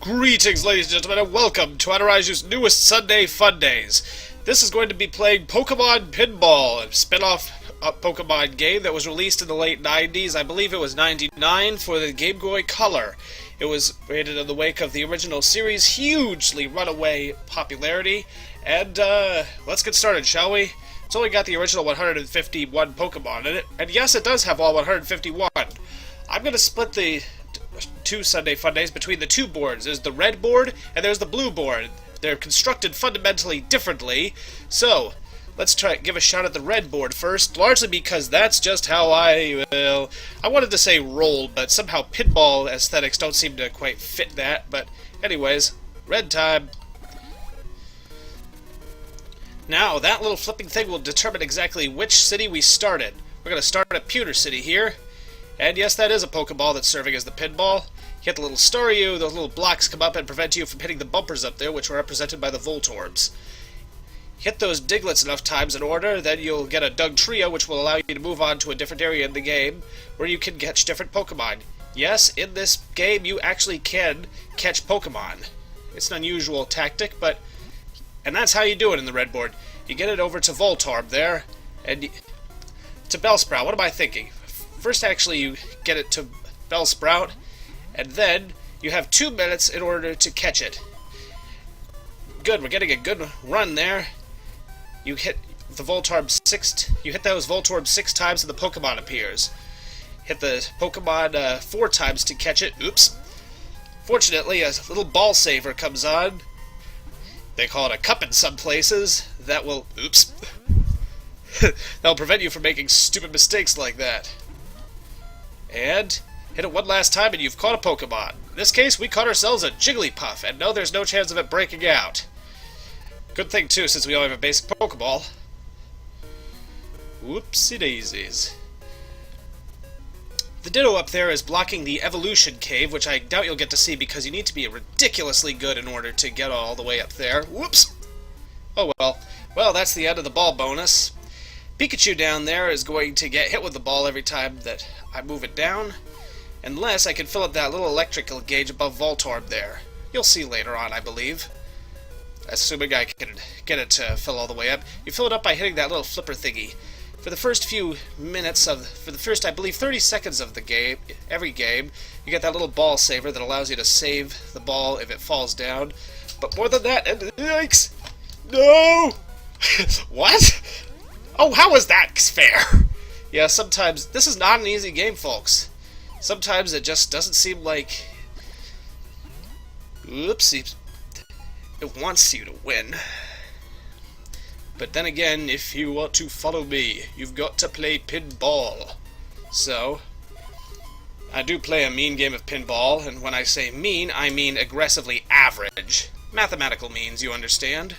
Greetings, ladies and gentlemen, and welcome to Adiraiju's newest Sunday Fundays. This is going to be playing Pokemon Pinball, a spin-off Pokemon game that was released in the late 90s. I believe it was 99 for the Game Boy Color. It was created in the wake of the original series' hugely runaway popularity. And, let's get started, shall we? It's only got the original 151 Pokemon in it, and yes, it does have all 151. I'm going to split the two Sunday Fundays between the two boards. There's the red board and there's the blue board. They're constructed fundamentally differently. So, let's give a shot at the red board first, largely because that's just how I wanted to say roll, but somehow pinball aesthetics don't seem to quite fit that. But anyways, red time. Now, that little flipping thing will determine exactly which city we start in. We're going to start at Pewter City here. And yes, that is a Pokeball that's serving as the pinball. You hit the little Staryu, those little blocks come up and prevent you from hitting the bumpers up there, which are represented by the Voltorbs. Hit those Digletts enough times in order, then you'll get a Dugtrio, which will allow you to move on to a different area in the game, where you can catch different Pokemon. Yes, in this game you actually can catch Pokemon. It's an unusual tactic, and that's how you do it in the red board. You get it over to Voltorb there, and to Bellsprout. What am I thinking? First, actually, you get it to Bellsprout, and then you have 2 minutes in order to catch it. Good, we're getting a good run there. You hit the Voltorb you hit those Voltorbs 6 times and the Pokemon appears. Hit the Pokemon 4 times to catch it. Oops. Fortunately, a little ball saver comes on. They call it a cup in some places. That will... Oops. That'll prevent you from making stupid mistakes like that. And hit it one last time and you've caught a Pokemon. In this case, we caught ourselves a Jigglypuff, and no, there's no chance of it breaking out. Good thing, too, since we only have a basic Pokeball. Whoopsie daisies. The Ditto up there is blocking the Evolution Cave, which I doubt you'll get to see because you need to be ridiculously good in order to get all the way up there. Whoops! Oh well. Well, that's the end of the ball bonus. Pikachu down there is going to get hit with the ball every time that I move it down, unless I can fill up that little electrical gauge above Voltorb there. You'll see later on, I believe. Assuming I can get it to fill all the way up. You fill it up by hitting that little flipper thingy. For the first few minutes for the first, I believe, 30 seconds of the game, every game, you get that little ball saver that allows you to save the ball if it falls down. But more than that, and yikes! No! What? Oh, how is that fair? Yeah, sometimes... This is not an easy game, folks. Sometimes it just doesn't seem like... Oopsie. It wants you to win. But then again, if you want to follow me, you've got to play pinball. So, I do play a mean game of pinball, and when I say mean, I mean aggressively average. Mathematical means, you understand?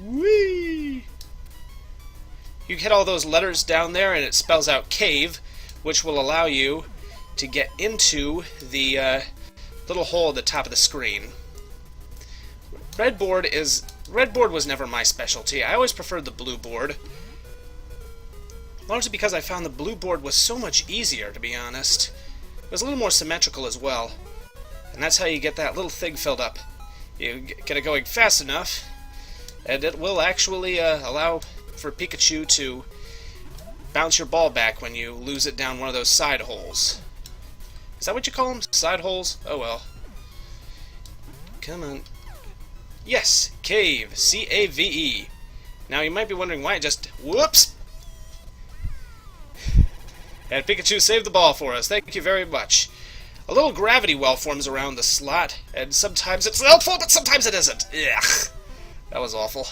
Whee! You hit all those letters down there and it spells out cave, which will allow you to get into the little hole at the top of the screen. Red board was never my specialty. I always preferred the blue board. Largely because I found the blue board was so much easier, to be honest. It was a little more symmetrical as well. And that's how you get that little thing filled up. You get it going fast enough, and it will actually allow for Pikachu to bounce your ball back when you lose it down one of those side holes. Is that what you call them? Side holes? Oh well. Come on. Yes! Cave. C-A-V-E. Now you might be wondering why I just... Whoops! And Pikachu saved the ball for us. Thank you very much. A little gravity well forms around the slot, and sometimes it's helpful, but sometimes it isn't. Ugh. That was awful.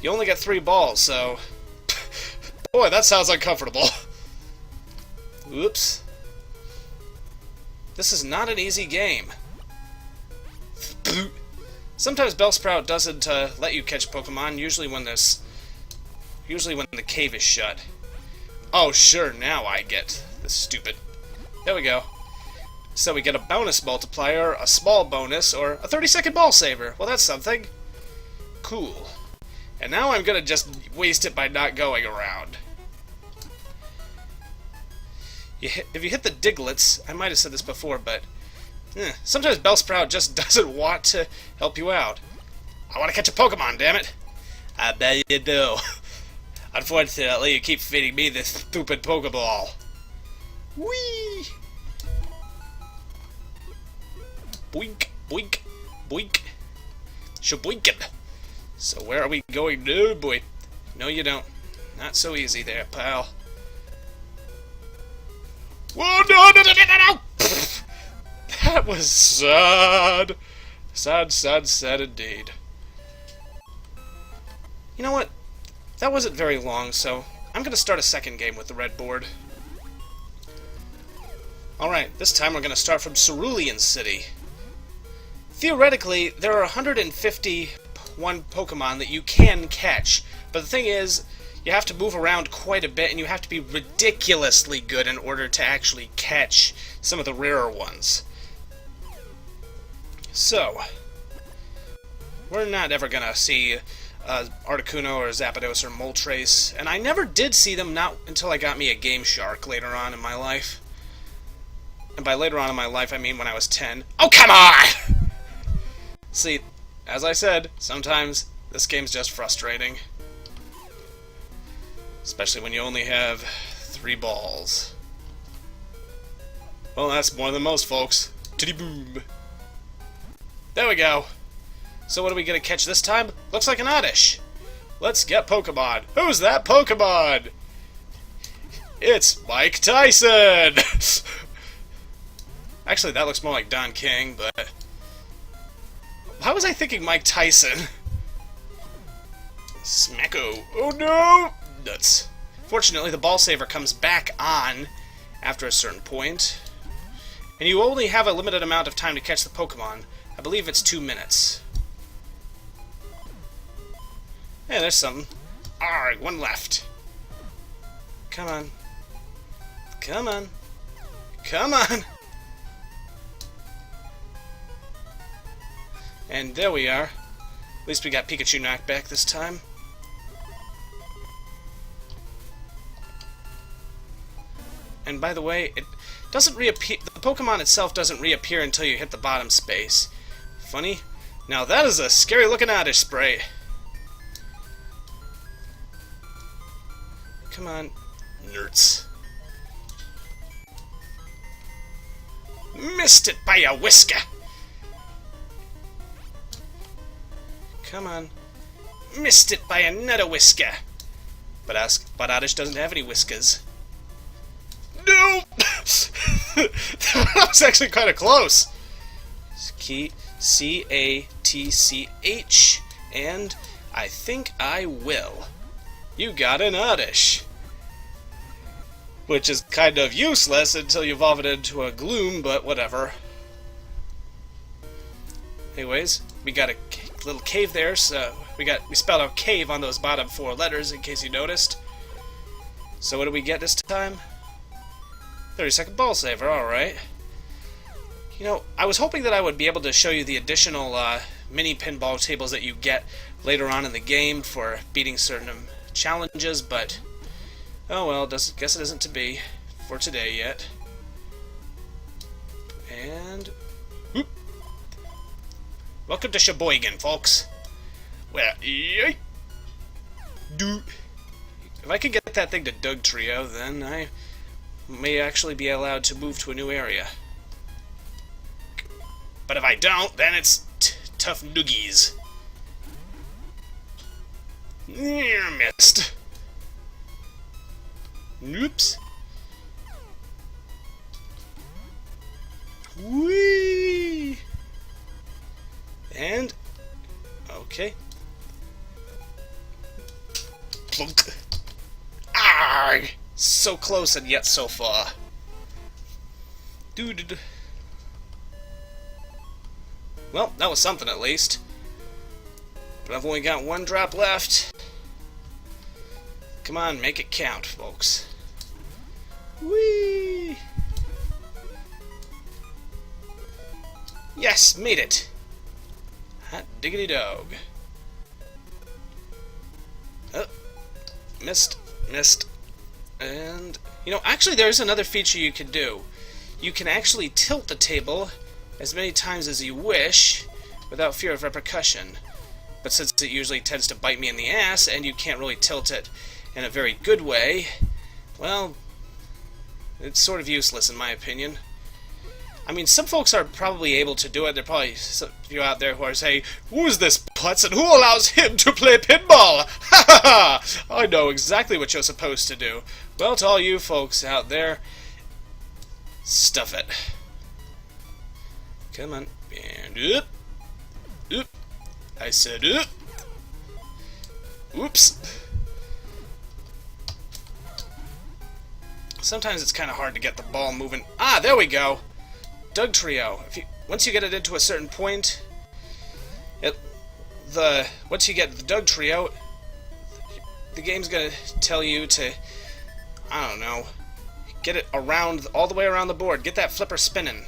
You only get 3 balls, so... Boy, that sounds uncomfortable. Oops. This is not an easy game. Sometimes Bellsprout doesn't let you catch Pokemon, usually when the cave is shut. Oh, sure, now I get this stupid... There we go. So we get a bonus multiplier, a small bonus, or a 30-second ball saver. Well, that's something. Cool. And now I'm gonna just waste it by not going around. If you hit the Diglets, I might have said this before, but sometimes Bellsprout just doesn't want to help you out. I want to catch a Pokemon, damn it! I bet you do. Unfortunately, you keep feeding me this stupid Pokeball. Whee! Boink, boink, boink. Shaboinkin'. So where are we going? No, boy. No, you don't. Not so easy there, pal. Whoa, no, no, no, no, no, no! That was sad. Sad, sad, sad indeed. You know what? That wasn't very long, so I'm going to start a second game with the red board. Alright, this time we're going to start from Cerulean City. Theoretically, there are 151 Pokemon that you can catch, but the thing is, you have to move around quite a bit, and you have to be ridiculously good in order to actually catch some of the rarer ones. So, we're not ever going to see Articuno or Zapdos or Moltres, and I never did see them not until I got me a Game Shark later on in my life. And by later on in my life, I mean when I was 10. Oh, come on! See, as I said, sometimes this game's just frustrating. Especially when you only have 3 balls. Well, that's more than most, folks. Titty boom. There we go. So what are we going to catch this time? Looks like an Oddish. Let's get Pokemon. Who's that Pokemon? It's Mike Tyson! Actually, that looks more like Don King, but... Why was I thinking Mike Tyson? Smacko. Oh no! Nuts. Fortunately, the Ball Saver comes back on after a certain point. And you only have a limited amount of time to catch the Pokemon. I believe it's 2 minutes. Yeah, there's something. Alright, 1 left. Come on. Come on. Come on! And there we are. At least we got Pikachu knocked back this time. And by the way, it doesn't reappear. The Pokemon itself doesn't reappear until you hit the bottom space. Funny. Now that is a scary looking Oddish Sprite. Come on, nerds. Missed it by a whisker. Come on. Missed it by another whisker. But Oddish doesn't have any whiskers. No! That was actually kind of close. C-A-T-C-H. And I think I will. You got an Oddish. Which is kind of useless until you evolve it into a Gloom, but whatever. Anyways, we got a little cave there, so we spelled out cave on those bottom 4 letters, in case you noticed. So what do we get this time? 30-second Ball Saver, alright. You know, I was hoping that I would be able to show you the additional mini pinball tables that you get later on in the game for beating certain challenges, but oh well, guess it isn't to be for today yet. And whoop. Welcome to Sheboygan, folks. Well, if I can get that thing to Doug Trio, then I may actually be allowed to move to a new area. But if I don't, then it's tough noogies. Missed. Oops. Whee! And okay. Plunk. Ah! So close and yet so far. Dude. Well, that was something at least. But I've only got 1 drop left. Come on, make it count, folks. Whee! Yes, made it. Hot diggity dog. Oh, missed, and You know, actually there's another feature you can do. You can actually tilt the table as many times as you wish without fear of repercussion. But since it usually tends to bite me in the ass, and you can't really tilt it in a very good way, well, it's sort of useless in my opinion. I mean, some folks are probably able to do it. There are probably some of you out there who are saying, "Who is this putz and who allows him to play pinball?" Ha ha ha! I know exactly what you're supposed to do. Well, to all you folks out there, stuff it. Come on. And up. Oop. I said up. Oops. Sometimes it's kind of hard to get the ball moving. Ah, there we go. Doug Trio. Once you get it into a certain point, once you get the Doug Trio, the game's gonna tell you to, I don't know, get it around, all the way around the board. Get that flipper spinning.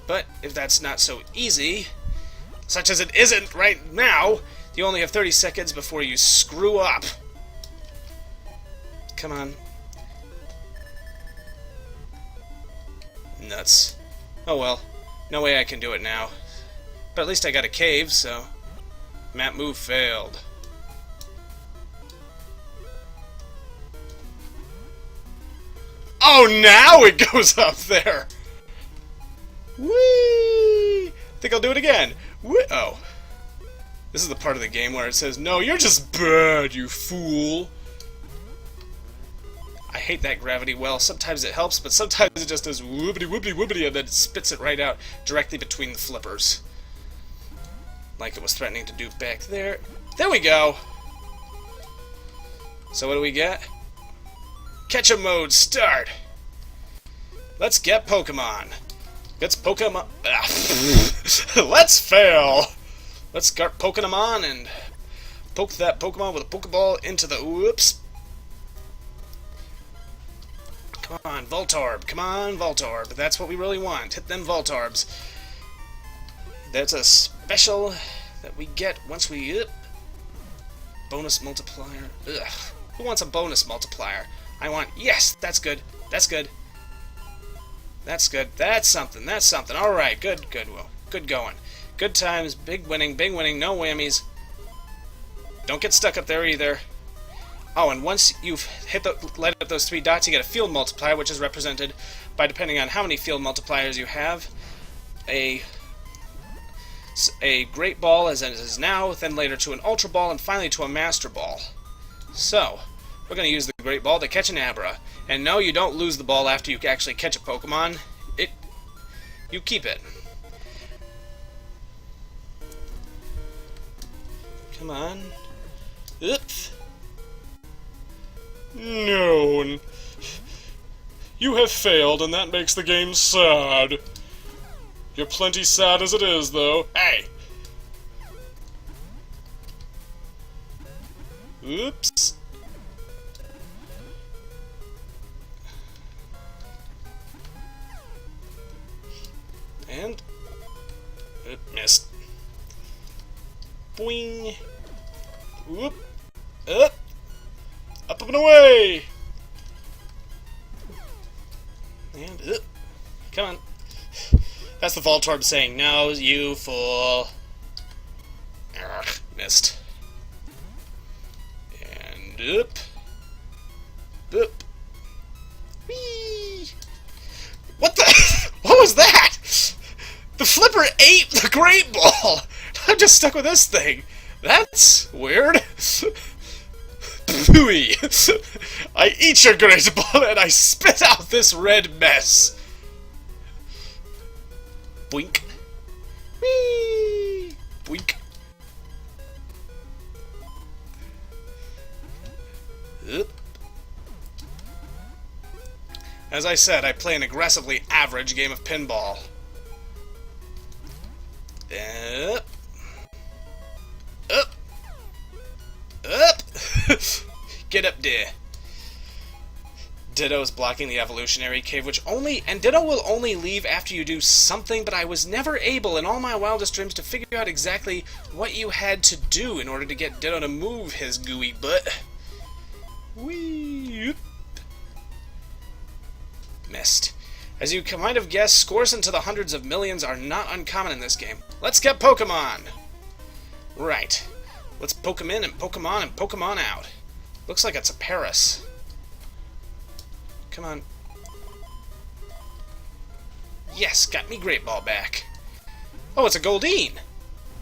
But if that's not so easy, such as it isn't right now, you only have 30 seconds before you screw up. Come on. Nuts. Oh well. No way I can do it now. But at least I got a cave, so... Map move failed. Oh, now it goes up there! Whee! I think I'll do it again. Whee! Oh. This is the part of the game where it says, "No, you're just bad, you fool." I hate that gravity well. Sometimes it helps, but sometimes it just does whoopity whoopity whoopity and then spits it right out directly between the flippers. Like it was threatening to do back there. There we go! So what do we get? Catch-up mode, start! Let's get Pokemon. Let's Pokemon... Let's fail! Let's start Pokemon and poke that Pokemon with a Pokeball into the... Whoops! Come on, Voltorb. Come on, Voltorb. That's what we really want. Hit them Voltorbs. That's a special that we get once we... bonus multiplier. Ugh. Who wants a bonus multiplier? I want... Yes! That's good. That's good. That's good. That's something. That's something. Alright. Good. Good. Well, good going. Good times. Big winning. Big winning. No whammies. Don't get stuck up there either. Oh, and once you've light up those 3 dots, you get a field multiplier, which is represented by, depending on how many field multipliers you have, a Great Ball, as it is now, then later to an Ultra Ball, and finally to a Master Ball. So, we're going to use the Great Ball to catch an Abra. And no, you don't lose the ball after you actually catch a Pokemon. You keep it. Come on. Oops. No. You have failed, and that makes the game sad. You're plenty sad as it is, though. Hey! Oops. And... missed. Boing. Whoop. Up. Up and away! And up. Come on. That's the Voltorb saying, "No, you fool." Ugh, missed. And up. Up. Whee! What the? What was that? The flipper ate the Great Ball! I'm just stuck with this thing. That's weird. Pooey! I eat your Great Ball and I spit out this red mess. Boink. Whee! Boink. Oop. As I said, I play an aggressively average game of pinball. Up. Up. Up. Get up there. Ditto is blocking the evolutionary cave, and Ditto will only leave after you do something, but I was never able in all my wildest dreams to figure out exactly what you had to do in order to get Ditto to move his gooey butt. Whee! Missed. As you might have guessed, scores into the hundreds of millions are not uncommon in this game. Let's get Pokemon! Right. Let's poke 'em in and poke 'em on and poke 'em on out. Looks like it's a Paris. Come on. Yes, got me Great Ball back. Oh, it's a Goldeen!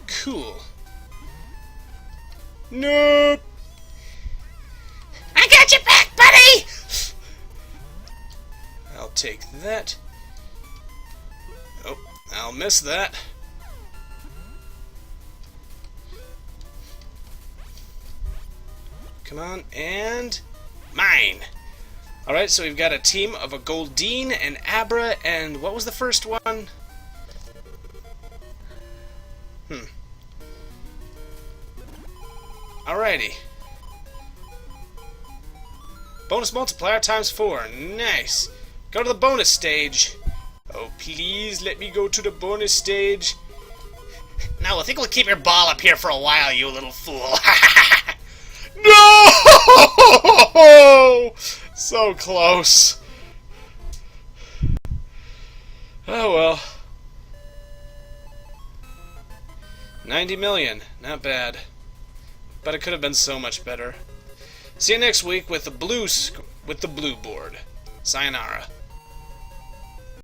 Cool. Nope! I got your back, buddy! I'll take that. Oh, I'll miss that. Come on, and mine! Alright, so we've got a team of a Goldeen, an Abra, and what was the first one? Alrighty. Bonus multiplier times 4. Nice. Go to the bonus stage. Oh, please let me go to the bonus stage. No, I think we'll keep your ball up here for a while, you little fool. No! So close. Oh well. 90 million. Not bad. But it could have been so much better. See you next week with the blue board. Sayonara.